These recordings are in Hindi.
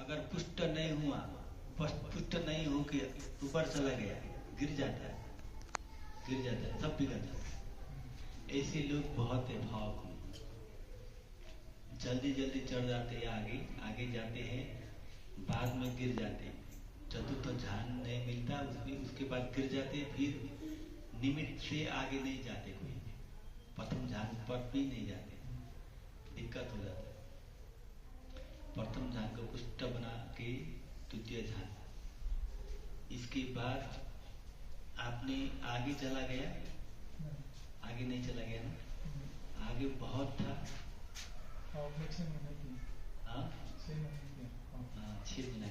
अगर पुष्ट नहीं हुआ, पुष्ट नहीं हो के ऊपर चला गया, गिर जाता है, सब बिगड़ जाता है। ऐसे लोग बहुत है भाव में, जल्दी जल्दी चढ़ जाते हैं, आगे जाते हैं, बाद में गिर जाते हैं। चतुर्थ ध्यान नहीं मिलता उसमें, उसके बाद गिर जाते, फिर निमित्त से आगे नहीं जाते, कोई प्रथम ध्यान पर भी नहीं जाते, दिक्कत हो जाता है। प्रथम ध्यान को पुष्ट बना के द्वितीय ध्यान, इसके बाद आपने आगे चला गया, आगे नहीं चला गया ना, आगे बहुत था। हाँ 6 महीना।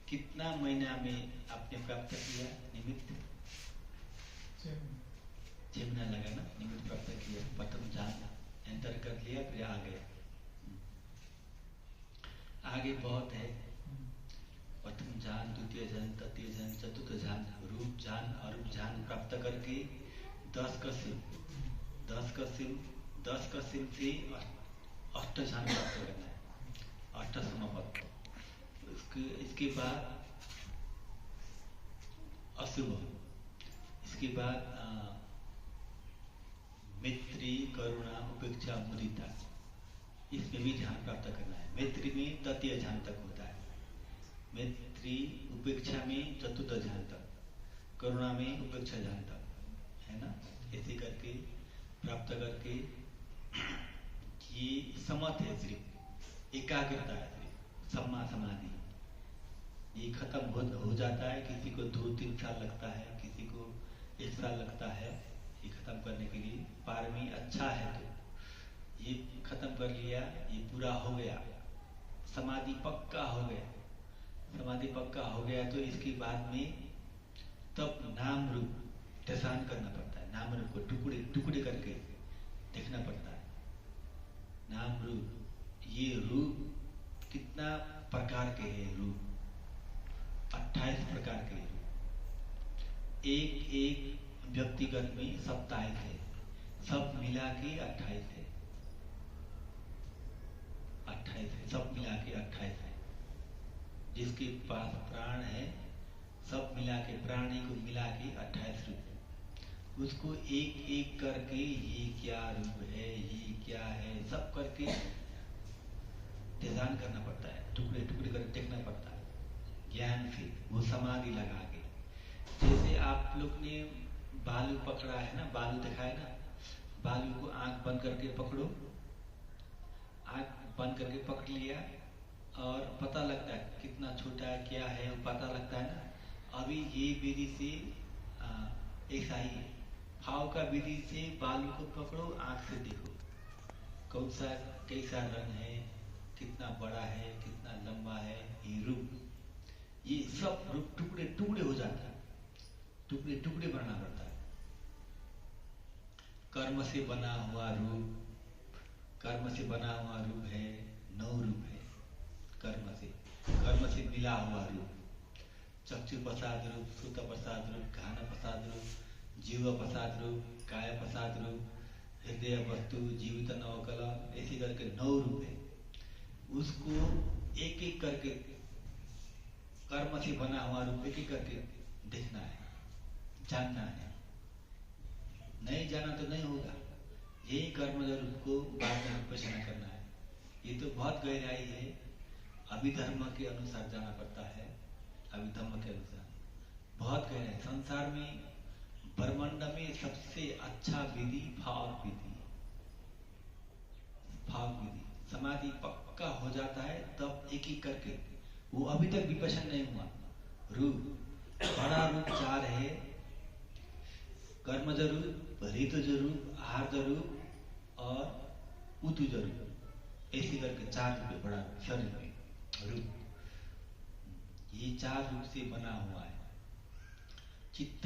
कितना महीना में आपने प्राप्त किया निमित्त? 6 महीना लगा ना निमित्त प्राप्त किया, प्रथम ध्यान एंटर कर लिया, फिर आ गया। आगे बहुत है, प्रथम ध्यान, द्वितीय ध्यान, तृतीय ध्यान, चतुर्थ ध्यान, रूप ध्यान, अरूप ध्यान प्राप्त करके 10 का सिम से अष्ट ध्यान प्राप्त करना है, अष्ट समापत। इसके बाद अशुभ, इसके बाद मैत्री, करुणा, उपेक्षा, मुदिता, इसमें भी ध्यान प्राप्त करना है। मैत्री में तृतीय ध्यान तक होता है, मैत्री उपेक्षा में चतुर्थ ध्यान तक, करुणा में उपेक्षा ध्यान तक, है ना। ऐसे करके प्राप्त करके ये समत है, सिर्फ एकाग्रता है, सिर्फ सम्मा समाधि, ये खत्म हो जाता है। किसी को 2-3 साल लगता है, किसी को 1 साल लगता है ये खत्म करने के लिए। पारमी अच्छा है तो ये खत्म कर लिया, ये पूरा हो गया, समाधि पक्का हो गया। समाधि पक्का हो गया तो इसके बाद में तब नाम रूप दर्शन करना पड़ता है, नाम रूप को टुकड़े टुकड़े करके देखना पड़ता है। नाम रूप, ये रूप कितना प्रकार के हैं, रूप 28 प्रकार के रूप, एक व्यक्तिगत में 27 है, सब मिला के 28 है, 28 है, सब मिला के 28 है। जिसके पास प्राण है, सब मिला के, प्राणी को मिला के 28 रूप है। उसको एक एक करके ये क्या रूप है, ये क्या है, सब करके ध्यान करना पड़ता है, टुकड़े टुकड़े करके देखना पड़ता है ज्ञान से, वो समाधि लगा के। जैसे आप लोग ने बालू पकड़ा है ना, बालू दिखाए ना, बालू को आंख बंद करके पकड़ो, आंख बंद करके पकड़ लिया और पता लगता है कितना छोटा है, क्या है, वो पता लगता है ना। अभी ये विधि से ऐसा ही है, भाव का विधि से बालू को पकड़ो, आंख से देखो कौन सा कैसा रंग है, कितना बड़ा है, कितना लंबा है, ये रूप, ये सब रूप टुकड़े टुकड़े हो जाता है, टुकड़े टुकड़े बनाना पड़ता है। कर्म से बना हुआ रूप, कर्म से बना हुआ रूप है, 9 रूप है। कर्म से मिला हुआ रूप, चक्षु प्रसाद रूप, श्रुत प्रसाद रूप, घान प्रसाद रूप, जीव प्रसाद रूप, काय प्रसाद रूप, हृदय वस्तु, जीवित नवकल, ऐसे करके 9 रूप है। उसको एक एक करके, कर्म से बना हुआ रूप एक एक करके देखना है, जानना है। नहीं जाना तो नहीं होगा, यही कर्म रूप को बाद में विपश्यना करना है। ये तो बहुत गहराई है, अभिधर्म के अनुसार जाना पड़ता है, अभिधर्म के अनुसार बहुत गहराई। संसार में ब्रह्मांड में सबसे अच्छा विधि भाव विधि, भाव विधि। समाधि पक्का हो जाता है तब एक एक करके, वो अभी तक विपश्यना नहीं हुआ। रूप बड़ा रूप 4 है, कर्मज रूप, ऋतुज रूप, आहार्ज रूप और उतुज रूप, ऐसे करके 4 रूप है बड़ा शरीर में रूप। ये 4 रूप से बना हुआ है। चित्त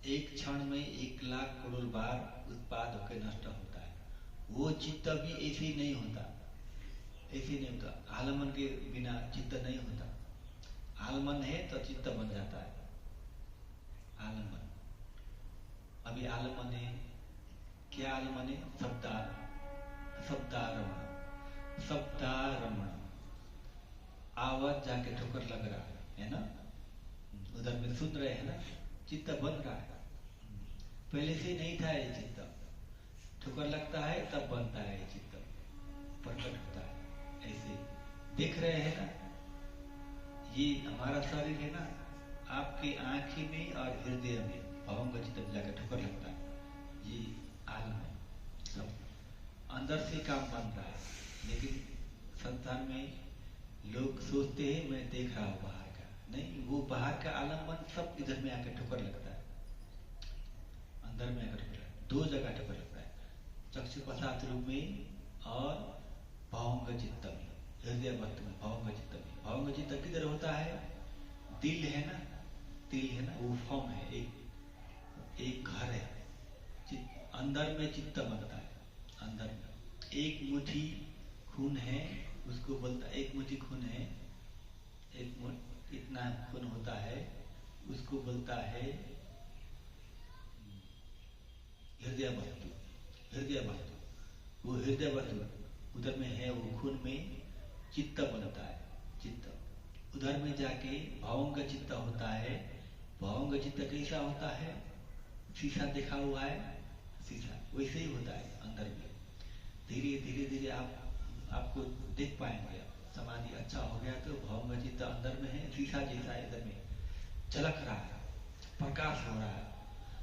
एक क्षण में 1 लाख करोड़ बार उत्पाद होकर नष्ट होता है। वो चित्त भी ऐसे ही नहीं होता, ऐसे नहीं होता। आलमन के बिना चित्त नहीं होता, आलमन है तो चित्त बन जाता है। आलमन, अभी आलमन है, क्या आलमन है? शब्दारमण, शब्दारमण, आवाज जाके ठोकर लग रहा है ना, उधर में सुन रहे हैं ना, चित्त बन रहा है। पहले से नहीं था ये चित्त, ठोकर लगता है तब बनता है ये चित्त, प्रकट होता है। ऐसे देख रहे हैं ना, ये हमारा शरीर है ना, आपके आंखी में और हृदय में भवंग चित्त जाकर ठोकर लगता है। ये आलम है, सब अंदर से काम बन रहा है। लेकिन संसार में लोग सोचते हैं मैं देख रहा हूँ बाहर का, नहीं, वो बाहर का आलम्बन सब इधर में आकर ठोकर लगता है, अंदर में आकर ठोकर लगता है। दो जगह ठोकर लगता है, चक्षु प्रसाद रूप में और भवंग चित्त में, हृदय वक्त में भवंग चित्त में। भवंग चित्त किधर होता है? दिल है ना, दिल है ना, वो फॉर्म है, एक घर है, अंदर में चित्त बनता है। अंदर में एक मुट्ठी खून है, उसको बोलता, एक मुट्ठी खून है, एक इतना खून होता है, उसको बोलता है हृदय वस्तु। हृदय वस्तु, वो हृदय वस्तु उधर में है, वो खून में चित्त बनता है। चित्त उधर में जाके भावंग चित्त होता है। भावंग चित्त कैसा होता है? शीशा देखा हुआ है, शीशा वैसे ही होता है अंदर में। धीरे धीरे धीरे आपको देख पाएंगे। समाधि अच्छा हो गया तो भवंग चित्त अंदर में है, शीशा जैसा इधर में चलक रहा है, प्रकाश हो रहा है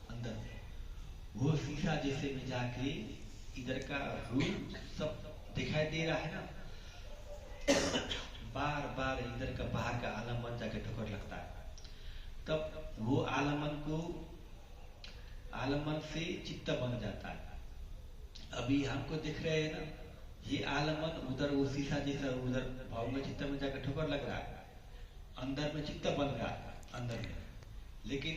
अंदर में। वो शीशा जैसे में जाके इधर का रूप सब दिखाई दे रहा है ना, बार बार इधर का बाहर का आलम्बन जाके ठोकर लगता है। तब वो आलम्बन से चित्त बन जाता है। अभी हमको दिख रहे हैं ना, ये आलम्बन उधर वो शीशा जैसा उधर भावंग चित्त में जाकर ठोकर लग रहा है, अंदर में चित्त बन रहा है अंदर में। लेकिन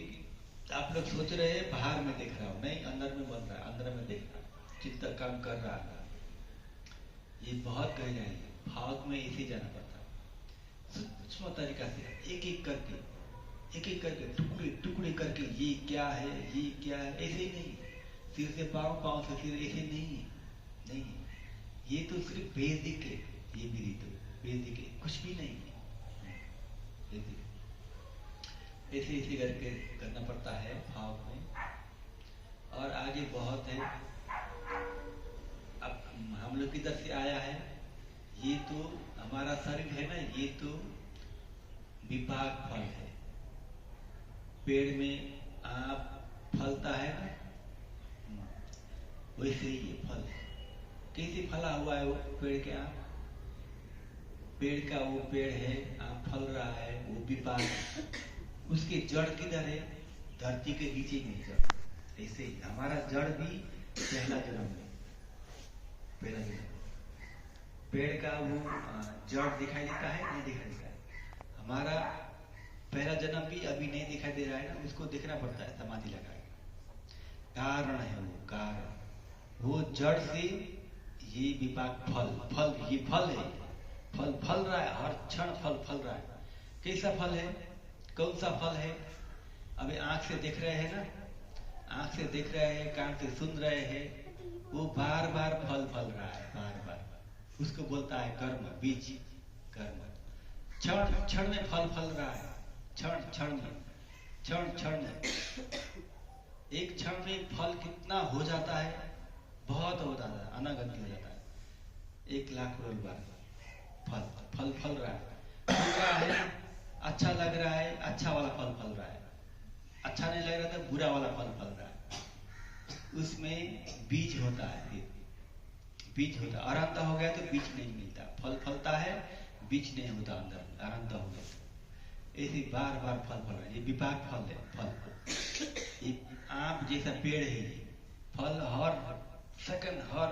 आप लोग सोच रहे हैं बाहर में देख रहा हूं, नहीं, अंदर में बन रहा है, अंदर में देख रहा है, चित्त काम कर रहा है। ये बहुत गहराई है, भाव में इसे जाना पड़ता है सूक्ष्म तरीका से, एक एक करके टुकड़े टुकड़े करके, ये क्या है, ये क्या है, ऐसे ही नहीं। सिर से पाँव, पाँव से सिर, ऐसे नहीं। ये तो सिर्फ बेसिक है, ये विधि तो बेसिक है, कुछ भी नहीं है। ऐसे करके करना पड़ता है भाव में, और आगे बहुत है। अब हम लोग किधर से आया है? ये तो हमारा शरीर है ना, ये तो विपाक फल है। पेड़ में आम फलता है ना, वैसे ही ये फल है। कैसे फला हुआ है वो पेड़ के आम? पेड़ का वो पेड़ है, आम फल रहा है, वो विपाक है। उसके जड़ किधर है? धरती के नीचे में जड़। ऐसे ही हमारा जड़ भी पहला जन्म में, पहला जन्म पेड़ का वो जड़ दिखाई देता है, नहीं दिखाई देता है। हमारा पहला जन्म भी अभी नहीं दिखाई दे रहा है ना, उसको देखना पड़ता है समाधि लगा के। कारण है वो, कारण वो जड़ से ये विपाक फल ये फल है, फल रहा है, हर क्षण फल रहा है। कैसा फल है? कौन सा फल है? अभी आंख से देख रहे हैं ना, आंख से देख रहे हैं, कान से सुन रहे हैं, वो बार बार फल रहा है, बार बार। उसको बोलता है कर्म, बीज कर्म। क्षण में फल रहा है, क्षण में एक क्षण में फल कितना हो जाता है, बहुत हो जाता है, अनागंती हो जाता है। 1,00,000 करोड़ बार फल रहा है। अच्छा लग रहा है, अच्छा वाला फल रहा है। अच्छा नहीं लग रहा था, बुरा वाला फल रहा है। उसमें बीज होता है, बीज होता है। अरंता हो गया तो बीज नहीं मिलता, फल फलता है, बीज नहीं होता अंदर, अरंता हो गया। ऐसे बार बार फल रहा है, ये विपाक फल है। फल ये आम जैसा पेड़ है, ये फल हर सेकंड, हर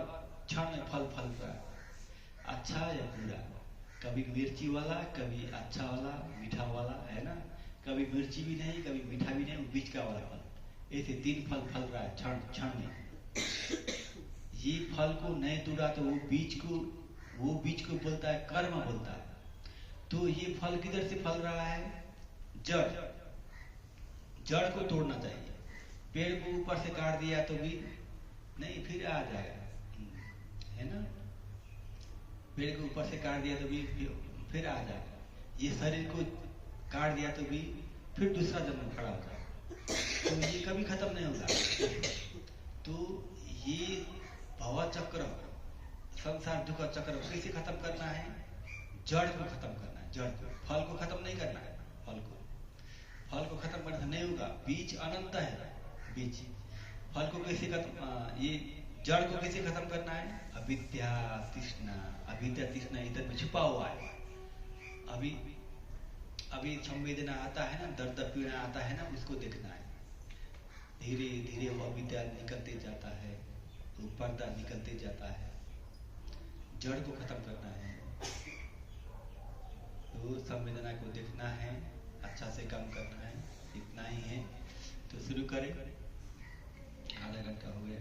क्षण में फल रहा है। अच्छा या बुरा, कभी मिर्ची वाला, कभी अच्छा वाला, मीठा वाला, है ना, कभी मिर्ची भी नहीं, कभी मीठा भी नहीं, बीज का वाला फल। ऐसे 3 फल रहा है क्षण में। ये फल को नहीं तोड़ा तो वो बीज को बोलता है कर्म, बोलता है। तो ये फल किधर से फल रहा है? जड़ को तोड़ना चाहिए। पेड़ को ऊपर से काट दिया तो भी नहीं, फिर आ जाएगा, है ना। पेड़ को ऊपर से काट दिया तो भी फिर आ जाएगा। ये शरीर को काट दिया तो भी फिर दूसरा जन्म खड़ा होगा, तो ये कभी खत्म नहीं होगा। तो ये भव चक्र, संसार दुख चक्र कैसे खत्म करना है? जड़ को खत्म करना है, जड़ को। फल को खत्म नहीं करना है, फल को खत्म करने से नहीं होगा। बीज अनंत है, बीज। फल को कैसे खत्म, ये जड़ को कैसे खत्म करना है? अविद्या तृष्णा, अविद्या तृष्णा इधर में छुपा हुआ है। अभी संवेदना आता है ना, दर्द पीड़ा आता है ना, उसको देखना है। धीरे धीरे वो अविद्या निकलते जाता है, वो पर्दा निकलते जाता है। जड़ को खत्म करना है, तो संवेदना को देखना है, अच्छा से काम करना है, इतना ही है। तो शुरू करें, आधा घंटा हो गया।